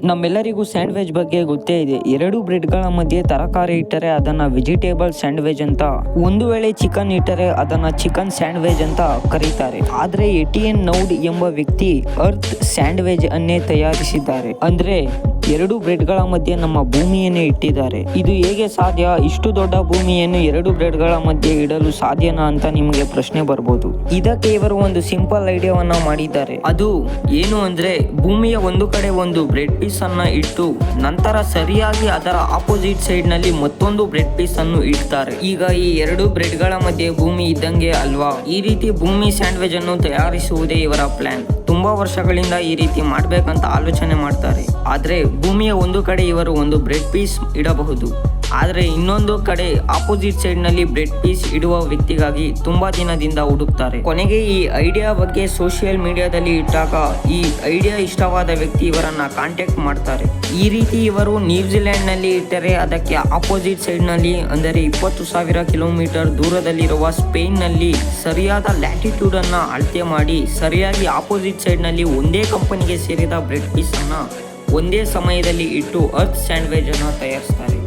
ನಮ್ಮೆಲ್ಲರಿಗೂ ಸ್ಯಾಂಡ್ವಿಚ್ ಬಗ್ಗೆ ಗೊತ್ತೇ ಇದೆ. ಎರಡು ಬ್ರೆಡ್ಗಳ ಮಧ್ಯೆ ತರಕಾರಿ ಇಟ್ಟರೆ ಅದನ್ನ ವೆಜಿಟೇಬಲ್ ಸ್ಯಾಂಡ್ವಿಚ್ ಅಂತ, ಒಂದು ವೇಳೆ ಚಿಕನ್ ಇಟ್ಟರೆ ಅದನ್ನ ಚಿಕನ್ ಸ್ಯಾಂಡ್ವಿಚ್ ಅಂತ ಕರೀತಾರೆ. ಆದ್ರೆ ಎಟಿಯನ್ ನೌಡ್ ಎಂಬ ವ್ಯಕ್ತಿ ಅರ್ತ್ ಸ್ಯಾಂಡ್ವಿಚ್ ಅನ್ನೇ ತಯಾರಿಸಿದ್ದಾರೆ. ಅಂದ್ರೆ ಎರಡು ಬ್ರೆಡ್ಗಳ ಮಧ್ಯೆ ನಮ್ಮ ಭೂಮಿಯನ್ನೇ ಇಟ್ಟಿದ್ದಾರೆ. ಇದು ಹೇಗೆ ಸಾಧ್ಯ? ಇಷ್ಟು ದೊಡ್ಡ ಭೂಮಿಯನ್ನು ಎರಡು ಬ್ರೆಡ್ಗಳ ಮಧ್ಯೆ ಇಡಲು ಸಾಧ್ಯನಾ ಅಂತ ನಿಮಗೆ ಪ್ರಶ್ನೆ ಬರ್ಬೋದು. ಇದಕ್ಕೆ ಇವರು ಒಂದು ಸಿಂಪಲ್ ಐಡಿಯಾವನ್ನ ಮಾಡಿದ್ದಾರೆ. ಅದು ಏನು ಅಂದ್ರೆ, ಭೂಮಿಯ ಒಂದು ಕಡೆ ಒಂದು ಬ್ರೆಡ್ ಪೀಸ್ ಅನ್ನ ಇಟ್ಟು ನಂತರ ಸರಿಯಾಗಿ ಅದರ ಆಪೋಸಿಟ್ ಸೈಡ್ ನಲ್ಲಿ ಮತ್ತೊಂದು ಬ್ರೆಡ್ ಪೀಸ್ ಅನ್ನು ಇಡ್ತಾರೆ. ಈಗ ಈ ಎರಡು ಬ್ರೆಡ್ ಗಳ ಮಧ್ಯೆ ಭೂಮಿ ಇದ್ದಂಗೆ ಅಲ್ವಾ? ಈ ರೀತಿ ಭೂಮಿ ಸ್ಯಾಂಡ್ವಿಚ್ ಅನ್ನು ತಯಾರಿಸುವುದೇ ಇವರ ಪ್ಲಾನ್. ತುಂಬಾ ವರ್ಷಗಳಿಂದ ಈ ರೀತಿ ಮಾಡ್ಬೇಕಂತ ಆಲೋಚನೆ ಮಾಡ್ತಾರೆ. ಆದ್ರೆ ಭೂಮಿಯ ಒಂದು ಕಡೆ ಇವರು ಒಂದು ಬ್ರೆಡ್ ಪೀಸ್ ಇಡಬಹುದು, ಆದರೆ ಇನ್ನೊಂದು ಕಡೆ ಆಪೋಸಿಟ್ ಸೈಡ್ ನಲ್ಲಿ ಬ್ರೆಡ್ ಪೀಸ್ ಇಡುವ ವ್ಯಕ್ತಿಗಾಗಿ ತುಂಬಾ ದಿನದಿಂದ ಹುಡುಕ್ತಾರೆ. ಕೊನೆಗೆ ಈ ಐಡಿಯಾ ಬಗ್ಗೆ ಸೋಷಿಯಲ್ ಮೀಡಿಯಾದಲ್ಲಿ ಇಟ್ಟಾಗ ಈ ಐಡಿಯಾ ಇಷ್ಟವಾದ ವ್ಯಕ್ತಿ ಇವರನ್ನ ಕಾಂಟ್ಯಾಕ್ಟ್ ಮಾಡ್ತಾರೆ. ಈ ರೀತಿ ಇವರು ನ್ಯೂಜಿಲೆಂಡ್ ನಲ್ಲಿ ಇಟ್ಟರೆ ಅದಕ್ಕೆ ಆಪೋಸಿಟ್ ಸೈಡ್ ನಲ್ಲಿ ಅಂದರೆ 20,000 ಕಿಲೋಮೀಟರ್ ದೂರದಲ್ಲಿರುವ ಸ್ಪೇನ್ ನಲ್ಲಿ ಸರಿಯಾದ ಲ್ಯಾಟಿಟ್ಯೂಡ್ ಅನ್ನ ಅಳತೆ ಮಾಡಿ ಸರಿಯಾಗಿ ಆಪೋಸಿಟ್ ಸೈಡ್ ನಲ್ಲಿ ಒಂದೇ ಕಂಪನಿಗೆ ಸೇರಿದ ಬ್ರೆಡ್ ಪೀಸ್ ಅನ್ನ ಒಂದೇ ಸಮಯದಲ್ಲಿ ಇಟ್ಟು ಅರ್ತ್ ಸ್ಯಾಂಡ್ವಿಚ್ ಅನ್ನು ತಯಾರಿಸ್ತಾರೆ.